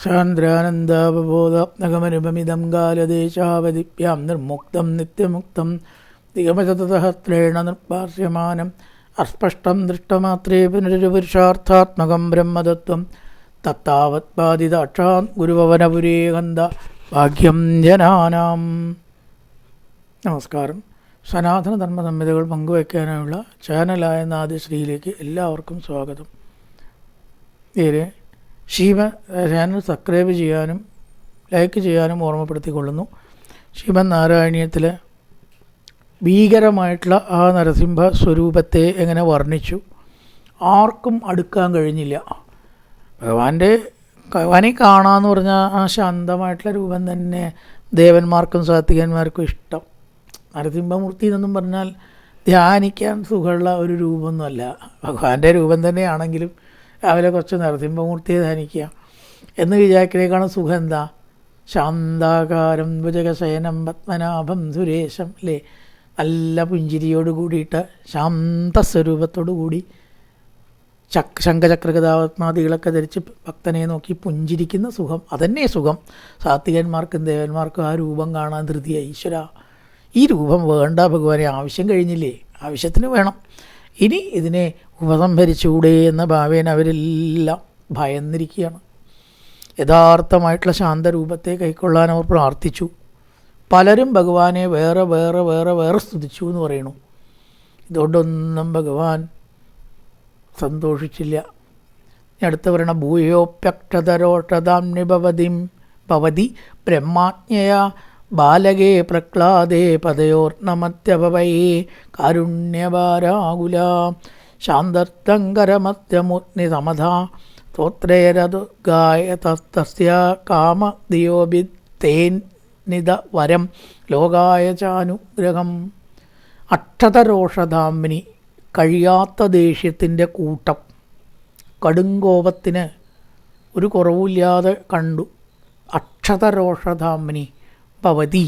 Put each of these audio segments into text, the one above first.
സാന്ദ്രാനന്ദാവബോധാത്മകമനുപമിതം കാലദേശാവതിഭ്യാം നിർമുക്തം നിത്യമുക്തം ദിഗമശതസഹസ്രേണ നിർഭാസ്യമാനം അസ്പഷ്ടം ദൃഷ്ടമാത്രേ പുനരുപുരുഷാർത്ഥാത്മകം ബ്രഹ്മതത്വം തത്താവത്പാദിതാക്ഷാൻ ഗുരുഭവനപുരേ ഗന്ധ ഭാഗ്യം ജനാനാം. നമസ്കാരം. സനാതന ധർമ്മ സംഹിതകൾ പങ്കുവയ്ക്കാനുള്ള ചാനലായ നാദശ്രീയിലേക്ക് എല്ലാവർക്കും സ്വാഗതം. ഇതിൽ ചാനൽ സബ്സ്ക്രൈബ് ചെയ്യാനും ലൈക്ക് ചെയ്യാനും ഓർമ്മപ്പെടുത്തിക്കൊള്ളുന്നു. ശ്രീമന്നാരായണീയത്തിലെ ഭീകരമായിട്ടുള്ള ആ നരസിംഹ സ്വരൂപത്തെ എങ്ങനെ വർണ്ണിച്ചു, ആർക്കും അടുക്കാൻ കഴിഞ്ഞില്ല. ഭഗവാനെ കാണാമെന്ന് പറഞ്ഞാൽ ആ ശാന്തമായിട്ടുള്ള രൂപം തന്നെ ദേവന്മാർക്കും സാത്വികന്മാർക്കും ഇഷ്ടം. നരസിംഹമൂർത്തി എന്നൊന്നും പറഞ്ഞാൽ ധ്യാനിക്കാൻ സുഖമുള്ള ഒരു രൂപമൊന്നുമല്ല. ഭഗവാന്റെ രൂപം തന്നെയാണെങ്കിലും രാവിലെ കുറച്ച് നരസിംഹമൂർത്തിയെ ധ്യാനിക്കുക എന്ന് വിചാരിക്കുന്നതിനേക്കാണ് സുഖം. എന്താ? ശാന്താകാരം ഭുജഗശയനം പത്മനാഭം സുരേശം അല്ലേ? നല്ല പുഞ്ചിരിയോട് കൂടിയിട്ട് ശാന്തസ്വരൂപത്തോടു കൂടി ശംഖചക്രഗദാപത്മാദികളൊക്കെ ധരിച്ച് ഭക്തനെ നോക്കി പുഞ്ചിരിക്കുന്ന സുഖം, അതന്നെ സുഖം. സാത്വികന്മാർക്കും ദേവന്മാർക്കും ആ രൂപം കാണാൻ ധൃതിയായി. ഈശ്വര, ഈ രൂപം വേണ്ട ഭഗവാനെ, ആവശ്യം കഴിഞ്ഞില്ലേ? ആവശ്യത്തിന് വേണം. ഇനി ഇതിനെ ഉപസംഹരിച്ചുകൂടെ എന്ന ഭാവേന അവരെല്ലാം ഭയന്നിരിക്കുകയാണ്. യഥാർത്ഥമായിട്ടുള്ള ശാന്തരൂപത്തെ കൈക്കൊള്ളാൻ അവർ പ്രാർത്ഥിച്ചു. പലരും ഭഗവാനെ വേറെ വേറെ വേറെ വേറെ സ്തുതിച്ചു എന്ന് പറയണു. ഇതുകൊണ്ടൊന്നും ഭഗവാൻ സന്തോഷിച്ചില്ല. അടുത്ത പറയണ ഭൂയോപ്യക്ഷതരോഷതാം നിഭവതിം ഭവതി ബ്രഹ്മാജ്ഞയ ബാലകേ പ്രഹ്ലാദേ പദയോർണമത്യഭവയേ കാരുണ്യഭാരാകുല ശാന്തർത്തങ്കരമത്യമുഗ്നി സമധാ സ്തോത്രേരതുഗായ തസ്യ കാമദിയോബിത്തേൻ നിത വരം ലോകായ ചാനുഗ്രഹം. അക്ഷതരോഷധാമിനി, കഴിയാത്ത ദേഷ്യത്തിൻ്റെ കൂട്ടം. കടുങ്കോപത്തിന് ഒരു കുറവില്ലാതെ കണ്ടു. അക്ഷതരോഷധാമിനി ഭവതി,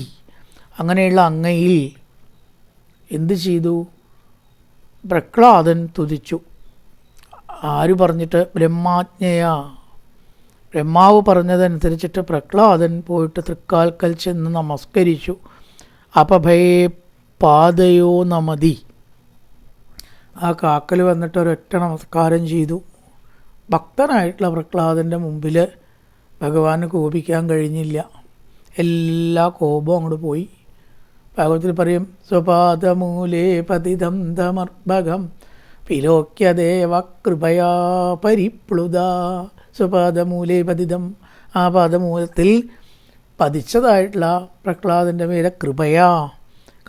അങ്ങനെയുള്ള അങ്ങയിൽ എന്തു ചെയ്തു? പ്രഹ്ലാദൻ തുതിച്ചു. ആര് പറഞ്ഞിട്ട്? ബ്രഹ്മാജ്ഞയ, ബ്രഹ്മാവ് പറഞ്ഞതനുസരിച്ചിട്ട് പ്രഹ്ലാദൻ പോയിട്ട് തൃക്കാൽക്കൽ ചെന്ന് നമസ്കരിച്ചു. അപഭയേ പാദയോ നമതി, ആ കാക്കൽ വന്നിട്ട് ഒരൊറ്റ നമസ്കാരം ചെയ്തു. ഭക്തനായിട്ടുള്ള പ്രഹ്ലാദൻ്റെ മുമ്പിൽ ഭഗവാന് കോപിക്കാൻ കഴിഞ്ഞില്ല. എല്ലാ കോപവും അങ്ങോട്ട് പോയി. ഭാഗവത്തിൽ പറയും, സ്വപാദമൂലേ പതിതം തമർഭകം വിലോക്യദേവ കൃപയാ പരിപ്ലുത. സ്വപാദമൂലേ പതിതം, ആ പാദമൂലത്തിൽ പതിച്ചതായിട്ടുള്ള പ്രഹ്ലാദൻ്റെ മേലെ കൃപയാ,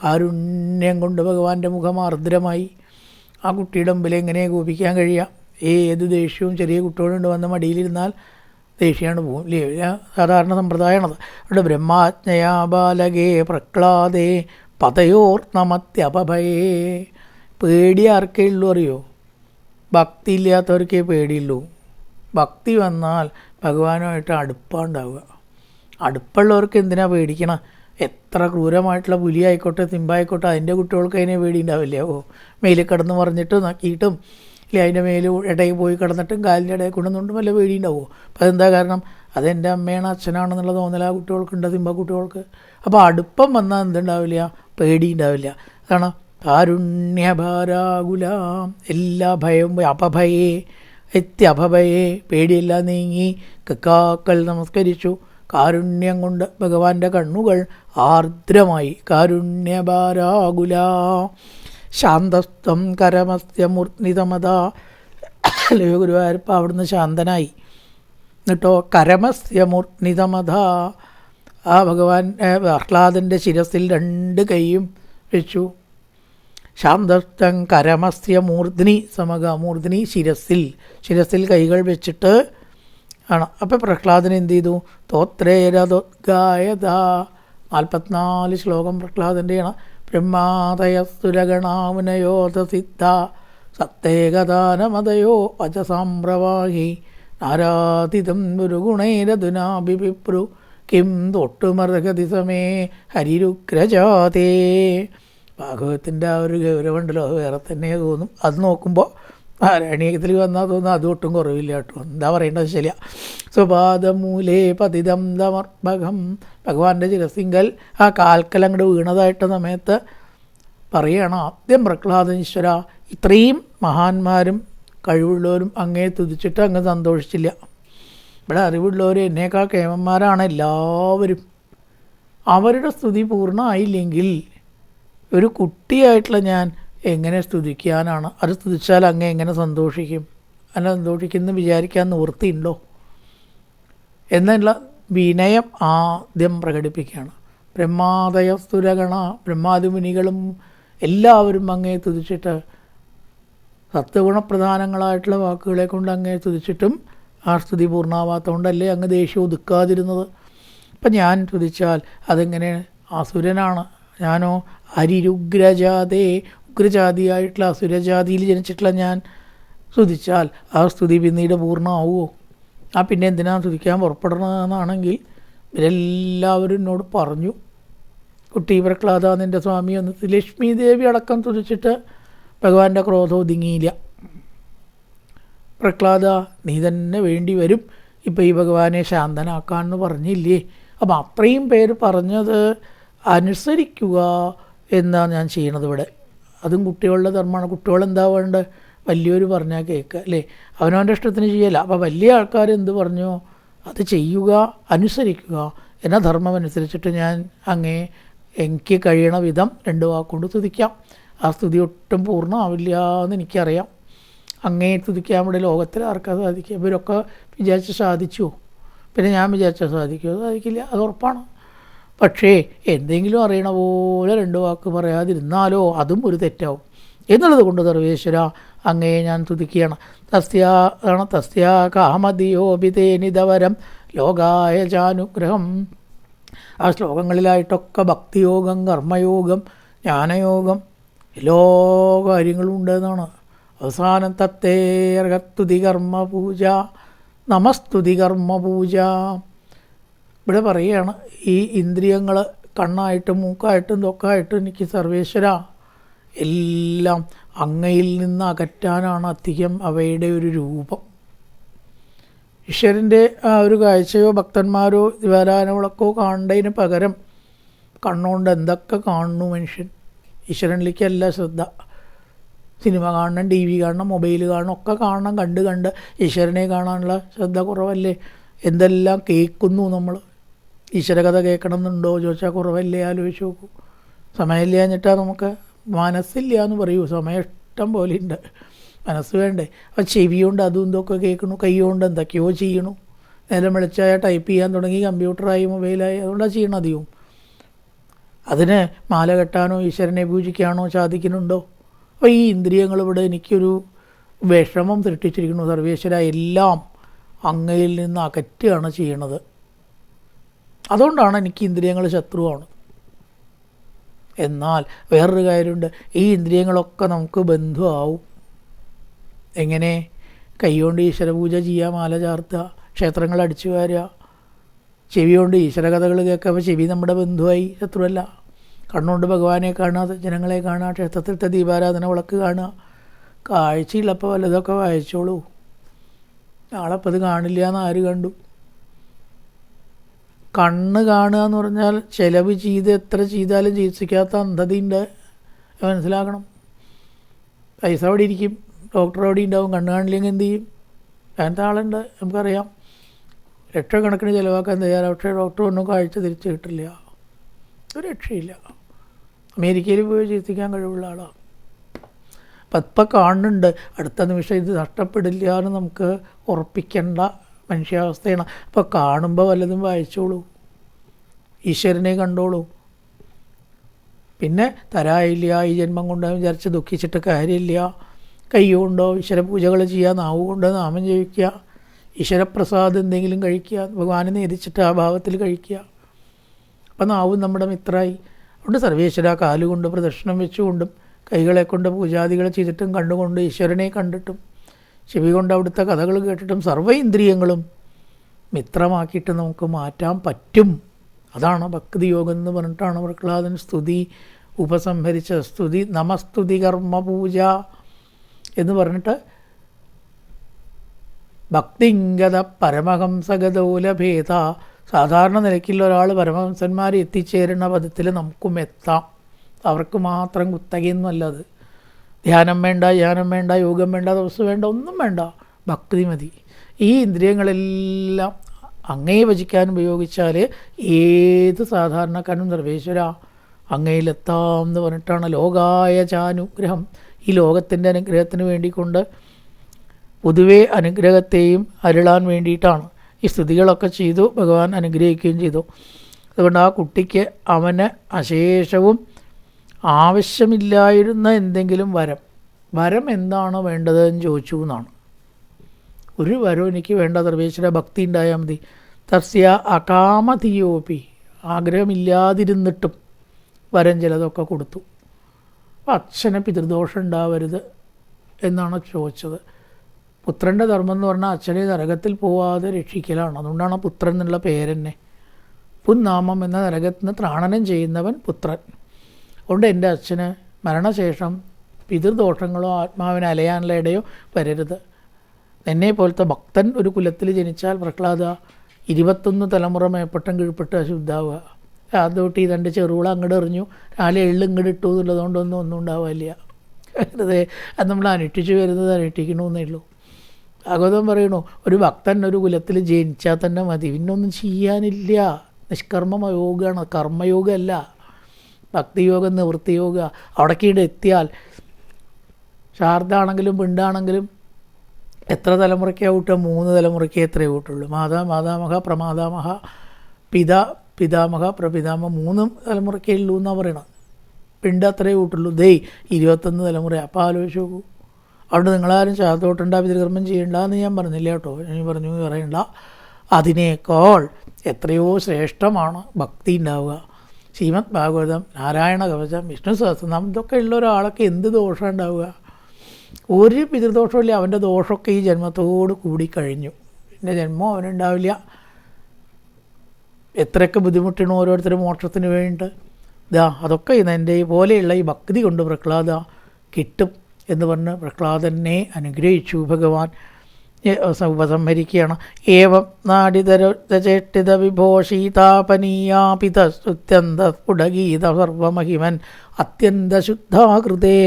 കാരുണ്യം കൊണ്ട് ഭഗവാന്റെ മുഖം ആർദ്രമായി. ആ കുട്ടിയുടെ മുമ്പിൽ എങ്ങനെ കോപിക്കാൻ കഴിയുക? ഏത് ദേഷ്യവും ചെറിയ കുട്ടിയോടുണ്ട് വന്ന് മടിയിലിരുന്നാൽ ദേഷ്യാണ് പോകും ഇല്ലേ? സാധാരണ സമ്പ്രദായമാണത്. അവിടെ ബ്രഹ്മാജ്ഞയാ ബാലകേ പ്രഹ്ലാദേ പതയോർ നമത്യപഭയേ. പേടി ആർക്കേ ഉള്ളൂ അറിയോ? ഭക്തി ഇല്ലാത്തവർക്കേ പേടിയുള്ളൂ. ഭക്തി വന്നാൽ ഭഗവാനുമായിട്ട് അടുപ്പമുണ്ടാവുക. അടുപ്പുള്ളവർക്ക് എന്തിനാ പേടിക്കണം? എത്ര ക്രൂരമായിട്ടുള്ള പുലി ആയിക്കോട്ടെ സിംഹമായിക്കോട്ടെ, അതിൻ്റെ കുട്ടികൾക്ക് അതിനെ പേടിയുണ്ടാവില്ല. മേലിൽ കിടന്ന് പറഞ്ഞിട്ട് നക്കിയിട്ടും ഇല്ലേ, അതിൻ്റെ മേൽ ഇടയിൽ പോയി കിടന്നിട്ടും കാലിൻ്റെ ഇടയിൽ കൊണ്ടുവന്നുകൊണ്ടും വല്ല പേടിയുണ്ടാവുമോ? അപ്പോൾ അതെന്താ കാരണം? അതെൻ്റെ അമ്മയാണ് അച്ഛനാണെന്നുള്ള തോന്നൽ ആ കുട്ടികൾക്കുണ്ട്, സിംഹ കുട്ടികൾക്ക്. അപ്പോൾ അടുപ്പം വന്നാൽ എന്തുണ്ടാവില്ല? പേടി ഉണ്ടാവില്ല. അതാണ് കാരുണ്യഭാരാകുല, എല്ലാ ഭയവും പോയി. അപഭയേ അപഭയേ, പേടിയെല്ലാം നീങ്ങി കക്കാക്കൾ നമസ്കരിച്ചു. കാരുണ്യം കൊണ്ട് ഭഗവാന്റെ കണ്ണുകൾ ആർദ്രമായി. കാരുണ്യഭാരാകുല ശാന്തസ്ത്വം കരമസ്യ മൂർധ്നിതമത. ഗുരുവായൂരപ്പ അവിടുന്ന് ശാന്തനായി. എന്നിട്ടോ കരമസ്യ മൂർധ്നിതമത, ആ ഭഗവാൻ പ്രഹ്ലാദൻ്റെ ശിരസിൽ രണ്ട് കൈയും വെച്ചു. ശാന്തസ്ത്വം കരമസ്യ മൂർധ്നി സമക, മൂർധ്നി ശിരസിൽ കൈകൾ വെച്ചിട്ട് ആണ്. അപ്പം പ്രഹ്ലാദൻ എന്ത് ചെയ്തു? സ്തോത്രേരതുഗായത, 44 ശ്ലോകം പ്രഹ്ലാദൻ്റെയാണ്. ബ്രഹ്മാദയസുരഗണാമുനയോധസിദ്ധ സത്തേകദാനമതയോ വചസാംപ്രവാഹി നാരാതിഥം ഗുരുഗുണൈരധുനാഭിപ്രു കിം തൊട്ടുമർഹതി സമേ ഹരിരുഗ്രജാതേ. ഭാഗവത്തിൻ്റെ ആ ഒരു ഗൗരവമുണ്ടല്ലോ, അത് വേറെ തന്നെ തോന്നും. അത് നോക്കുമ്പോൾ നാരായണീയത്തിൽ വന്നാൽ തോന്നുന്നു അതൊട്ടും കുറവില്ല കേട്ടോ. എന്താ പറയേണ്ടത് ശരിയാ. സ്വപാദമൂലേ പതിതം തമർഭകം, ഭഗവാന്റെ ശിരസിങ്കൽ ആ കാൽക്കൽ അങ്ങോട്ട് വീണതായിട്ട സമയത്ത് പറയുകയാണ് ആദ്യം പ്രഹ്ലാദൻ, ഈശ്വര ഇത്രയും മഹാന്മാരും കഴിവുള്ളവരും അങ്ങേ തുതിച്ചിട്ട് അങ്ങ് സന്തോഷിച്ചില്ല. ഇവിടെ അറിവുള്ളവർ എന്നേക്കാൾ കേമന്മാരാണ് എല്ലാവരും. അവരുടെ സ്തുതി പൂർണ്ണമായില്ലെങ്കിൽ ഒരു കുട്ടിയായിട്ടുള്ള ഞാൻ എങ്ങനെ സ്തുതിക്കാനാണ്? അത് സ്തുതിച്ചാൽ അങ്ങ് എങ്ങനെ സന്തോഷിക്കും? അങ്ങനെ സന്തോഷിക്കുമെന്ന് വിചാരിക്കാൻ നിവൃത്തിയുണ്ടോ എന്നുള്ള വിനയം ആദ്യം പ്രകടിപ്പിക്കുകയാണ്. ബ്രഹ്മാദയ സ്തുരഗണ, ബ്രഹ്മാദിമുനികളും എല്ലാവരും അങ്ങേ തുതിച്ചിട്ട് സത്വഗുണപ്രധാനങ്ങളായിട്ടുള്ള വാക്കുകളെ കൊണ്ട് അങ്ങേ തുതിച്ചിട്ടും ആ സ്തുതി പൂർണ്ണമാവാത്തതുകൊണ്ടല്ലേ അങ്ങ് ദേഷ്യം ഒതുക്കാതിരുന്നത്. അപ്പം ഞാൻ തുതിച്ചാൽ അതെങ്ങനെ? അസുരനാണ് ഞാനോ, അരിരുഗ്രജാതേ, ഉഗ്രജാതിയായിട്ടുള്ള അസുരജാതിയിൽ ജനിച്ചിട്ടുള്ള ഞാൻ സ്തുതിച്ചാൽ ആ സ്തുതി പിന്നീട് പൂർണ്ണമാവുമോ? ആ പിന്നെ എന്തിനാണ് സ്തുതിക്കാൻ പുറപ്പെടണമെന്നാണെങ്കിൽ ഇവരെല്ലാവരും എന്നോട് പറഞ്ഞു, കുട്ടി പ്രഹ്ലാദ നിൻ്റെ സ്വാമി ഒന്ന് ലക്ഷ്മി ദേവി അടക്കം തുതിച്ചിട്ട് ഭഗവാന്റെ ക്രോധം ഒതുങ്ങിയില്ല. പ്രഹ്ലാദ നീ തന്നെ വേണ്ടി വരും ഇപ്പോൾ ഈ ഭഗവാനെ ശാന്തനാക്കാമെന്ന് പറഞ്ഞില്ലേ? അപ്പം അത്രയും പേര് പറഞ്ഞത് അനുസരിക്കുക എന്നാണ് ഞാൻ ചെയ്യണത് ഇവിടെ. അതും കുട്ടികളുടെ ധർമ്മമാണ്. കുട്ടികളെന്താ വേണ്ടത്? വലിയൊരു പറഞ്ഞാൽ കേൾക്കുക അല്ലേ? അവനവൻ്റെ ഇഷ്ടത്തിന് ചെയ്യല്ല. അപ്പോൾ വലിയ ആൾക്കാർ എന്ത് പറഞ്ഞോ അത് ചെയ്യുക, അനുസരിക്കുക എന്ന ധർമ്മം അനുസരിച്ചിട്ട് ഞാൻ അങ്ങേ എനിക്ക് കഴിയണ വിധം 2 വാക്കുകൊണ്ട് സ്തുതിക്കാം. ആ സ്തുതി ഒട്ടും പൂർണ്ണമാവില്ല എന്ന് എനിക്കറിയാം. അങ്ങേ സ്തുതിക്കാൻ ഇവിടെ ലോകത്തിൽ ആർക്കാ സാധിക്കുക? ഇവരൊക്കെ വിചാരിച്ച് സാധിച്ചുവോ? പിന്നെ ഞാൻ വിചാരിച്ചാൽ സാധിക്കുമോ? സാധിക്കില്ല, അത് ഉറപ്പാണ്. പക്ഷേ എന്തെങ്കിലും അറിയണ പോലെ 2 വാക്ക് പറയാതിരുന്നാലോ അതും ഒരു തെറ്റാവും എന്നുള്ളത് കൊണ്ട് സർവേശ്വര അങ്ങേ ഞാൻ തുതിക്കുകയാണ്. തസ്യാ കാമതിയോപിതേനിതവരം ലോകായ ചാനുഗ്രഹം. ആ ശ്ലോകങ്ങളിലായിട്ടൊക്കെ ഭക്തിയോഗം, കർമ്മയോഗം, ജ്ഞാനയോഗം എല്ലാ കാര്യങ്ങളും ഉണ്ടെന്നാണ്. അവസാനം തത്തേർഹസ്തുതി കർമ്മ പൂജ, നമസ്തുതി കർമ്മ പൂജ. ഇവിടെ പറയുകയാണ് ഈ ഇന്ദ്രിയങ്ങൾ കണ്ണായിട്ടും മൂക്കായിട്ടും തൊക്കായിട്ടും എനിക്ക് സർവേശ്വര എല്ലാം അങ്ങയിൽ നിന്ന് അകറ്റാനാണ് അധികം അവയുടെ ഒരു രൂപം. ഈശ്വരൻ്റെ ആ ഒരു കാഴ്ചയോ ഭക്തന്മാരോ ദിവാരാനവിളക്കോ കാണേണ്ടതിന് പകരം കണ്ണുകൊണ്ട് എന്തൊക്കെ കാണുന്നു മനുഷ്യൻ. ഈശ്വരനിലേക്കല്ല ശ്രദ്ധ. സിനിമ കാണണം, ടി വി കാണണം, മൊബൈൽ കാണണം, ഒക്കെ കാണണം. കണ്ട് ഈശ്വരനെ കാണാനുള്ള ശ്രദ്ധ കുറവല്ലേ? എന്തെല്ലാം കേൾക്കുന്നു നമ്മൾ. ഈശ്വരകഥ കേൾക്കണം എന്നുണ്ടോ ചോദിച്ചാൽ കുറവല്ലേ? ആലോചിച്ച് നോക്കൂ. സമയമില്ല എന്നിട്ടാ നമുക്ക് മനസ്സില്ല എന്ന് പറയൂ. സമയം ഇഷ്ടം പോലെ ഉണ്ട്, മനസ്സ് വേണ്ടേ? അപ്പം ചെവി കൊണ്ട് അതും ഇതൊക്കെ കേൾക്കണു, കൈ കൊണ്ട് എന്തൊക്കെയോ ചെയ്യണു. നേരം വിളിച്ചാൽ ടൈപ്പ് ചെയ്യാൻ തുടങ്ങി, കമ്പ്യൂട്ടറായി, മൊബൈലായി, അതുകൊണ്ടാണ് ചെയ്യണം അധികവും. അതിന് മാല കെട്ടാനോ ഈശ്വരനെ പൂജിക്കാനോ സാധിക്കുന്നുണ്ടോ? അപ്പോൾ ഈ ഇന്ദ്രിയങ്ങൾ ഇവിടെ എനിക്കൊരു വിഷമം സൃഷ്ടിച്ചിരിക്കുന്നു. സർവേശ്വര എല്ലാം അങ്ങയിൽ നിന്ന് അകറ്റുകയാണ് ചെയ്യണത്. അതുകൊണ്ടാണ് എനിക്ക് ഇന്ദ്രിയങ്ങൾ ശത്രുവാണ്. എന്നാൽ വേറൊരു കാര്യമുണ്ട്, ഈ ഇന്ദ്രിയങ്ങളൊക്കെ നമുക്ക് ബന്ധുവാവും. എങ്ങനെ? കൈകൊണ്ട് ഈശ്വരപൂജ ചെയ്യുക, മാല ചാർത്തുക, ക്ഷേത്രങ്ങൾ അടിച്ചു വാരുക, ചെവി കൊണ്ട് ഈശ്വരകഥകൾ കേൾക്കുക. ചെവി നമ്മുടെ ബന്ധുവായി, ശത്രുവല്ല. കണ്ണുകൊണ്ട് ഭഗവാനെ കാണുക, ജനങ്ങളെ കാണുക, ക്ഷേത്രത്തിലത്തെ ദീപാരാധന വിളക്ക് കാണുക. കാഴ്ചയുള്ളപ്പോൾ വല്ലതൊക്കെ വായിച്ചോളൂ. നാളെ അപ്പോൾ അത് കാണില്ല എന്ന് ആര് കണ്ടു? കണ്ണ് കാണുക എന്ന് പറഞ്ഞാൽ ചിലവ് ചെയ്ത് എത്ര ചെയ്താലും ചികിത്സിക്കാത്ത അന്ധതയുണ്ട്, മനസ്സിലാക്കണം. പൈസ അവിടെ ഇരിക്കും, ഡോക്ടർ അവിടെ ഉണ്ടാവും, കണ്ണ് കാണില്ലെങ്കിൽ എന്ത് ചെയ്യും? അങ്ങനത്തെ ആളുണ്ട്, നമുക്കറിയാം. ലക്ഷക്കണക്കിന് ചിലവാക്കാൻ തയ്യാറാണ്, പക്ഷേ ഡോക്ടർ ഒന്നും കാഴ്ച തിരിച്ച് കിട്ടില്ല, ഒരു രക്ഷയില്ല. അമേരിക്കയിൽ പോയി ചികിത്സിക്കാൻ കഴിവുള്ള ആളാണ്. അപ്പം ഇപ്പം കാണുന്നുണ്ട്, അടുത്ത നിമിഷം ഇത് നഷ്ടപ്പെടില്ല എന്ന് നമുക്ക് ഉറപ്പിക്കേണ്ട മനുഷ്യാവസ്ഥയാണ്. അപ്പോൾ കാണുമ്പോൾ വല്ലതും വായിച്ചോളൂ, ഈശ്വരനെ കണ്ടോളൂ. പിന്നെ തരായില്ല, ഈ ജന്മം കൊണ്ട് വിചാരിച്ച് ദുഃഖിച്ചിട്ട് കാര്യമില്ല. കൈ കൊണ്ടോ ഈശ്വര പൂജകൾ ചെയ്യുക, നാവ് കൊണ്ട് നാമം ജപിക്കുക, ഈശ്വരപ്രസാദം എന്തെങ്കിലും കഴിക്കുക, ഭഗവാനെ നേരിച്ചിട്ട് ആ ഭാവത്തിൽ കഴിക്കുക. അപ്പം നാവും നമ്മുടെ മിത്രമായി. അതുകൊണ്ട് സർവേശ്വര കാലുകൊണ്ട് പ്രദക്ഷിണം വെച്ചുകൊണ്ടും കൈകളെ കൊണ്ട് പൂജാദികൾ ചെയ്തിട്ടും കണ്ടുകൊണ്ട് ഈശ്വരനെ കണ്ടിട്ടും ചെവി കൊണ്ട് അവിടുത്തെ കഥകൾ കേട്ടിട്ടും സർവ്വ ഇന്ദ്രിയങ്ങളും മിത്രമാക്കിയിട്ട് നമുക്ക് മാറ്റാൻ പറ്റും. അതാണ് ഭക്തിയോഗം എന്ന് പറഞ്ഞിട്ടാണ് പ്രഹ്ലാദൻ സ്തുതി ഉപസംഹരിച്ച. സ്തുതി നമസ്തുതി കർമ്മ പൂജ എന്ന് പറഞ്ഞിട്ട് ഭക്തിങ്കത പരമഹംസഗതോലഭേദ. സാധാരണ നിലയ്ക്കുള്ള ഒരാൾ പരമഹംസന്മാർ എത്തിച്ചേരുന്ന പദത്തിൽ നമുക്കും എത്താം. അവർക്ക് മാത്രം കുത്തകയൊന്നുമല്ല അത്. ധ്യാനം വേണ്ട, ധ്യാനം വേണ്ട, യോഗം വേണ്ട, തപസ് വേണ്ട, ഒന്നും വേണ്ട, ഭക്തി മതി. ഈ ഇന്ദ്രിയങ്ങളെല്ലാം അങ്ങയെ ഭജിക്കാൻ ഉപയോഗിച്ചാൽ ഏത് സാധാരണക്കാരനും സർവേശ്വര അങ്ങയിലെത്താം എന്ന് പറഞ്ഞിട്ടാണ് ലോകായ ചാനുഗ്രഹം. ഈ ലോകത്തിൻ്റെ അനുഗ്രഹത്തിന് വേണ്ടിക്കൊണ്ട് പൊതുവേ അനുഗ്രഹത്തെയും അരുളാൻ വേണ്ടിയിട്ടാണ് ഈ സ്തുതികളൊക്കെ ചെയ്തു. ഭഗവാൻ അനുഗ്രഹിക്കുകയും ചെയ്തു. അതുകൊണ്ട് ആ കുട്ടിക്ക് അവന് അശേഷവും ആവശ്യമില്ലായിരുന്ന എന്തെങ്കിലും വരം എന്താണ് വേണ്ടതെന്ന് ചോദിച്ചു എന്നാണ്. ഒരു വരം എനിക്ക് വേണ്ട സർവേശ്വര, ഭക്തി ഉണ്ടായാൽ മതി. തസ്യ അകാമധിയോപി, ആഗ്രഹമില്ലാതിരുന്നിട്ടും വരം ചിലതൊക്കെ കൊടുത്തു. അപ്പം അച്ഛന് പിതൃദോഷം ഉണ്ടാവരുത് എന്നാണ് ചോദിച്ചത്. പുത്രൻ്റെ ധർമ്മം എന്ന് പറഞ്ഞാൽ അച്ഛനെ നരകത്തിൽ പോവാതെ രക്ഷിക്കലാണ്. അതുകൊണ്ടാണ് പുത്രൻ എന്നുള്ള പേരെന്നെ. പുന്നാമം എന്ന നരകത്തിന് ത്രാണനം ചെയ്യുന്നവൻ പുത്രൻ. അതുകൊണ്ട് എൻ്റെ അച്ഛന് മരണശേഷം പിതൃദോഷങ്ങളോ ആത്മാവിനെ അലയാനുള്ള ഇടയോ വരരുത്. എന്നെ പോലത്തെ ഭക്തൻ ഒരു കുലത്തിൽ ജനിച്ചാൽ പ്രഹ്ലാദ 21 തലമുറ മേപ്പട്ടം കീഴ്പ്പെട്ട് അശുദ്ധാവുക. അതുതൊട്ട് ഈ 2 ചെറുകൾ അങ്ങോട്ട് എറിഞ്ഞു, 4 എള്ള് ഇങ്ങോട്ട് ഇട്ടു എന്നുള്ളതുകൊണ്ടൊന്നും ഒന്നും ഉണ്ടാവില്ല. വെറുതെ അത് നമ്മൾ അനുഷ്ഠിച്ച് വരുന്നത് അനുഷ്ഠിക്കണമെന്നേ ഉള്ളൂ. ഭാഗവതം പറയണു, ഒരു ഭക്തൻ ഒരു കുലത്തിൽ ജനിച്ചാൽ തന്നെ മതി, പിന്നൊന്നും ചെയ്യാനില്ല. നിഷ്കർമ്മ യോഗമാണ്, കർമ്മയോഗമല്ല. ഭക്തിയോഗം, നിവൃത്തിയോഗ. അവിടേക്കീട് എത്തിയാൽ ശാർദാണെങ്കിലും പിണ്ടാണെങ്കിലും എത്ര തലമുറയ്ക്കാണ് കൂട്ടുക? 3 തലമുറയ്ക്ക് എത്രയേ കൂട്ടുള്ളൂ. മാതാമഹ പ്രമാതാമഹ പിതാമഹ പ്രപിതാമഹ 3 തലമുറയ്ക്കേ ഉള്ളൂ എന്നാണ് പറയണത്. പിണ്ട അത്രയേ കൂട്ടുള്ളൂ. 21 തലമുറ. അപ്പോൾ ആലോചിച്ച് നോക്കൂ. അവിടെ നിങ്ങളാരും ശാസ്ത്രോട്ടുണ്ടാ പിതൃകർമ്മം ചെയ്യണ്ട എന്ന് ഞാൻ പറഞ്ഞില്ല കേട്ടോ. ഞാൻ പറഞ്ഞു പറയണ്ട. അതിനേക്കാൾ എത്രയോ ശ്രേഷ്ഠമാണ് ഭക്തി ഉണ്ടാവുക. ശ്രീമദ് ഭാഗവതം, നാരായണ കവചം, വിഷ്ണു സഹസ്രനാമം, ഇതൊക്കെ ഉള്ള ഒരാളൊക്കെ എന്ത് ദോഷം ഉണ്ടാവുക? ഒരു പിതൃദോഷമില്ല. അവൻ്റെ ദോഷമൊക്കെ ഈ ജന്മത്തോട് കൂടി കഴിഞ്ഞു. പിന്നെ ജന്മം അവനുണ്ടാവില്ല. എത്രയൊക്കെ ബുദ്ധിമുട്ടണോ ഓരോരുത്തരും മോക്ഷത്തിന് വേണ്ടിയിട്ട്. അതൊക്കെ എൻ്റെ പോലെയുള്ള ഈ ഭക്തി കൊണ്ട് പ്രഹ്ലാദ കിട്ടും എന്ന് പറഞ്ഞ് പ്രഹ്ലാദനെ അനുഗ്രഹിച്ചു ഭഗവാൻ. ഉപസംഹരിക്കുകയാണ്. ഏവം നാടിതരചേഷ്ടിത വിഭോഷീതാപനീയാപിതസ്തുത്യന്ത സ്ഫുടഗീത സർവമഹിമൻ അത്യന്തശുദ്ധാകൃതേ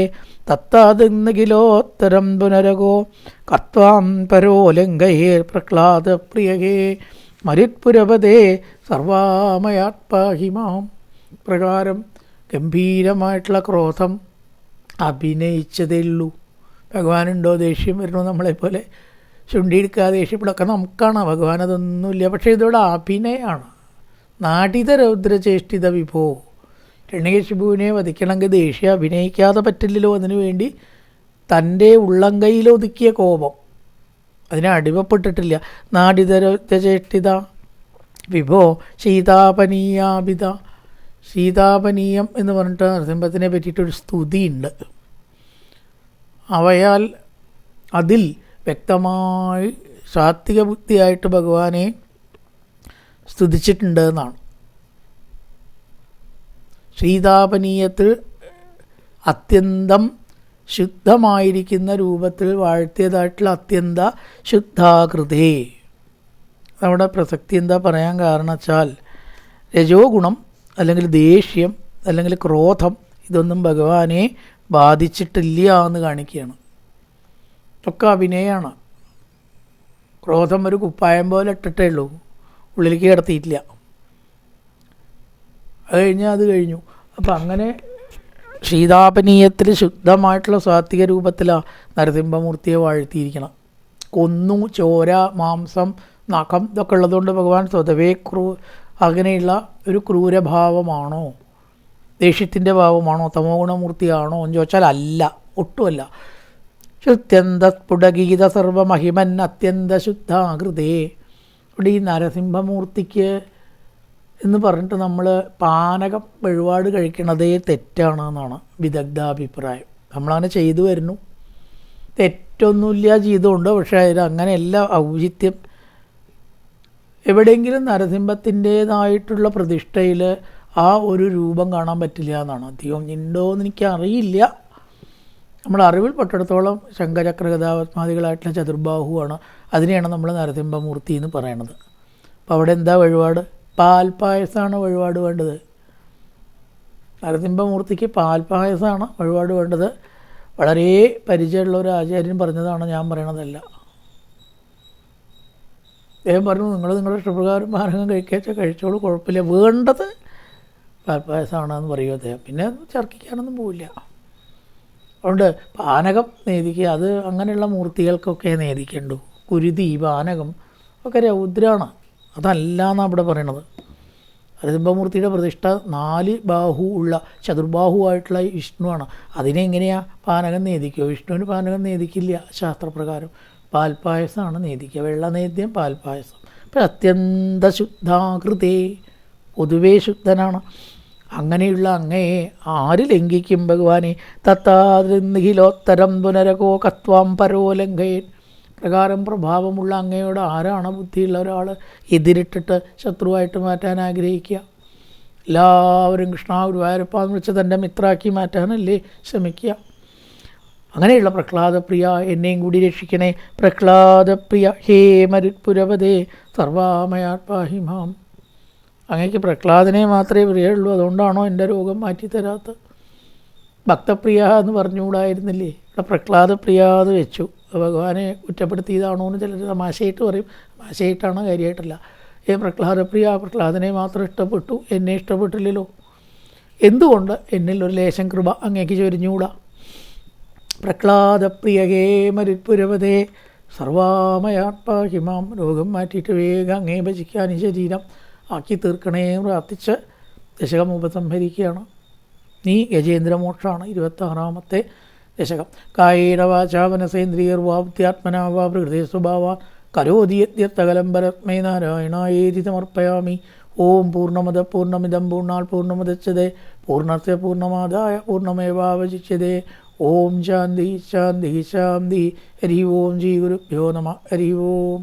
തത്താതിന്നകിലോത്തരം പുനരകോ കർത്താം പരോലംഘയേ പ്രഹ്ലാദ പ്രിയകേ മരുത്പുരപദേ സർവാമയാത്പാഹിമാം. പ്രകാരം ഗംഭീരമായിട്ടുള്ള ക്രോധം അഭിനയിച്ചതേ ഉള്ളൂ. ഭഗവാനുണ്ടോ ദേഷ്യം വരണോ? നമ്മളെപ്പോലെ ചുണ്ടിയെടുക്കാതെ ദേഷ്യപ്പെടൊക്കെ നമുക്കാണ്. ഭഗവാൻ അതൊന്നുമില്ല. പക്ഷേ ഇതോടെ അഭിനയമാണ്. നാടിത രൗദ്രചേഷ്ടിത വിഭോ. ഹിരണ്യകശിപുവിനെ വധിക്കണമെങ്കിൽ ദേഷ്യം അഭിനയിക്കാതെ പറ്റില്ലല്ലോ. അതിനുവേണ്ടി തൻ്റെ ഉള്ളംകൈയിലൊതുക്കിയ കോപം, അതിനെ അടിമപ്പെട്ടിട്ടില്ല. നാടിത രൗദ്രചേഷ്ടിത വിഭോ ശീതാപനീയാഭിത. ശീതാപനീയം എന്ന് പറഞ്ഞിട്ട് നരസിംഹത്തിനെ പറ്റിയിട്ടൊരു സ്തുതിയുണ്ട്. അവയാൽ അതിൽ വ്യക്തമായി സാത്വിക ബുദ്ധിയായിട്ട് ഭഗവാനെ സ്തുതിച്ചിട്ടുണ്ട് എന്നാണ്. ശീതാപനീയത്തിൽ അത്യന്തം ശുദ്ധമായിരിക്കുന്ന രൂപത്തിൽ വാഴ്ത്തിയതായിട്ടുള്ള അത്യന്ത ശുദ്ധാകൃതേ. നമ്മുടെ പ്രസക്തി എന്താ പറയാൻ കാരണം വെച്ചാൽ, രജോ ഗുണം അല്ലെങ്കിൽ ദേഷ്യം അല്ലെങ്കിൽ ക്രോധം ഇതൊന്നും ഭഗവാനെ ബാധിച്ചിട്ടില്ല എന്ന് കാണിക്കുകയാണ്. ഒക്കെ അഭിനയമാണ്. ക്രോധം ഒരു കുപ്പായം പോലെ ഇട്ടിട്ടേ ഉള്ളൂ, ഉള്ളിലേക്ക് കിടത്തിയിട്ടില്ല. അത് കഴിഞ്ഞു. അപ്പം അങ്ങനെ ശീതാപനീയത്തിൽ ശുദ്ധമായിട്ടുള്ള സാത്വിക രൂപത്തിലാണ് നരസിംഹമൂർത്തിയെ വാഴ്ത്തിയിരിക്കണം. കൊന്നു, ചോര, മാംസം, നഖം ഇതൊക്കെ ഉള്ളതുകൊണ്ട് ഭഗവാൻ സ്വതവേ അങ്ങനെയുള്ള ഒരു ക്രൂരഭാവമാണോ, ദേഷ്യത്തിൻ്റെ ഭാവമാണോ, തമോ ഗുണമൂർത്തിയാണോ എന്ന് ചോദിച്ചാൽ അല്ല, ഒട്ടുമല്ല. ശുദ്ധ്യന്ത സ്ഫുടഗീത സർവമഹിമൻ അത്യന്ത ശുദ്ധാകൃതേ. ഇവിടെ ഈ നരസിംഹമൂർത്തിക്ക് എന്ന് പറഞ്ഞിട്ട് നമ്മൾ പാനകം വഴിപാട് കഴിക്കണതേ തെറ്റാണെന്നാണ് വിദഗ്ധാഭിപ്രായം. നമ്മളങ്ങനെ ചെയ്തു വരുന്നു, തെറ്റൊന്നുമില്ല, ചെയ്തുകൊണ്ട്. പക്ഷേ അതിൽ അങ്ങനെയല്ല ഔചിത്യം. എവിടെയെങ്കിലും നരസിംഹത്തിൻ്റേതായിട്ടുള്ള പ്രതിഷ്ഠയിൽ ആ ഒരു രൂപം കാണാൻ പറ്റില്ല എന്നാണ്. അധികം ഉണ്ടോ എന്ന് എനിക്കറിയില്ല. നമ്മൾ അറിവിൽപ്പെട്ടിടത്തോളം ശംഖചക്ര ഗദാപത്മാദികളായിട്ടുള്ള ചതുർബാഹുവാണ്. അതിനെയാണ് നമ്മൾ നരസിംഹമൂർത്തി എന്ന് പറയണത്. അപ്പോൾ അവിടെ എന്താ വഴിപാട്? പാൽപ്പായസമാണ് വഴിപാട് വേണ്ടത്. നരസിംഹമൂർത്തിക്ക് പാൽപ്പായസമാണ് വഴിപാട് വേണ്ടത്. വളരെ പരിചയമുള്ള ഒരു ആചാര്യൻ പറഞ്ഞതാണ്, ഞാൻ പറയണതല്ല. അദ്ദേഹം പറഞ്ഞു, നിങ്ങൾ നിങ്ങളുടെ ഇഷ്ടപ്രകാരം പാനകം കഴിച്ചോളൂ, കുഴപ്പമില്ല, വേണ്ടത് പാൽപ്പായസമാണെന്ന് പറയും അദ്ദേഹം. പിന്നെ ചർക്കിക്കാനൊന്നും പോവില്ല. അതുകൊണ്ട് പാനകം നേദിക്കുക, അത് അങ്ങനെയുള്ള മൂർത്തികൾക്കൊക്കെ നേദിക്കണ്ടു. കുരുതി, പാനകം ഒക്കെ രൗദ്രാണ്, അതല്ല എന്നാണ് ഇവിടെ പറയണത്. നരസിംഹമൂർത്തിയുടെ പ്രതിഷ്ഠ 4 ബാഹു ഉള്ള ചതുർബാഹുവായിട്ടുള്ള വിഷ്ണുവാണ്. അതിനെ എങ്ങനെയാണ് പാനകം നേദിക്കുക? വിഷ്ണുവിന് പാനകം നേദിക്കില്ല ശാസ്ത്രപ്രകാരം. പാൽപ്പായസമാണ് നേദിക്കുക, വെള്ളനേദ്യം പാൽപ്പായസം. അപ്പം അത്യന്ത ശുദ്ധാകൃതേ, പൊതുവേ ശുദ്ധനാണ്. അങ്ങനെയുള്ള അങ്ങയെ ആര് ലംഘിക്കും ഭഗവാനെ? തത്താതിലോത്തരം പുനരകോ കത്വാം പരോലംഘയൻ. പ്രകാരം പ്രഭാവമുള്ള അങ്ങയോട് ആരാണ് ബുദ്ധിയുള്ള ഒരാൾ എതിരിട്ടിട്ട് ശത്രുവായിട്ട് മാറ്റാൻ ആഗ്രഹിക്കുക? എല്ലാവരും കൃഷ്ണ ഗുരുവായൂരപ്പ എന്ന് വെച്ച് തൻ്റെ മിത്രാക്കി മാറ്റാനല്ലേ ശ്രമിക്കുക? അങ്ങനെയുള്ള പ്രഹ്ലാദപ്രിയ, എന്നെയും കൂടി രക്ഷിക്കണേ. പ്രഹ്ലാദപ്രിയ ഹേ മരുത്പുരപതേ സർവാമയാത്മാഹിമാം. അങ്ങേക്ക് പ്രഹ്ലാദനെ മാത്രമേ പ്രിയുള്ളൂ, അതുകൊണ്ടാണോ എൻ്റെ രോഗം മാറ്റിത്തരാത്തത്? ഭക്തപ്രിയ എന്ന് പറഞ്ഞുകൂടായിരുന്നില്ലേ? ഇവിടെ പ്രഹ്ലാദപ്രിയ എന്ന് വെച്ചു. ഭഗവാനെ കുറ്റപ്പെടുത്തിയതാണോ എന്ന് ചിലർ തമാശയായിട്ട് പറയും. തമാശയായിട്ടാണ്, കാര്യമായിട്ടല്ല. പ്രഹ്ലാദപ്രിയ, പ്രഹ്ലാദനെ മാത്രം ഇഷ്ടപ്പെട്ടു, എന്നെ ഇഷ്ടപ്പെട്ടില്ലല്ലോ. എന്തുകൊണ്ട് എന്നിൽ ഒരു ലേശം കൃപ അങ്ങേക്ക് ചൊരിഞ്ഞുകൂടാ? പ്രഹ്ലാദപ്രിയ ഹേ മരുത്പുരപതേ സർവാമയാത്മാഹിമാം. രോഗം മാറ്റിയിട്ട് വേഗം അങ്ങേ ഭജിക്കാൻ ഈ ശരീരം ആക്കി തീർക്കണേ പ്രാർത്ഥിച്ച് ദശകം ഉപസംഹരിക്കുകയാണ്. നീ ഗജേന്ദ്രമോക്ഷമാണ് 26ാമത്തെ ദശകം. കായേന വാചാ മനസേന്ദ്രിയർവാ ബുദ്ധ്യാത്മനാ വാ പ്രകൃതി സ്വഭാവാൻ കരോതി യദ്യർത്ഥകലം പരസ്മൈ നാരായണായേതി സമർപ്പയാമി. ഓം പൂർണ്ണമദ പൂർണ്ണമിദം പൂർണ്ണാൽ പൂർണ്ണമുദച്യതേ പൂർണ്ണസ്യ പൂർണ്ണമാദായ പൂർണ്ണമേവാവശിഷ്യതേ. ഓം ശാന്തി ശാന്തി ശാന്തി. ഹരി ഓം ശ്രീ ഗുരുഭ്യോ നമഃ. ഹരി ഓം.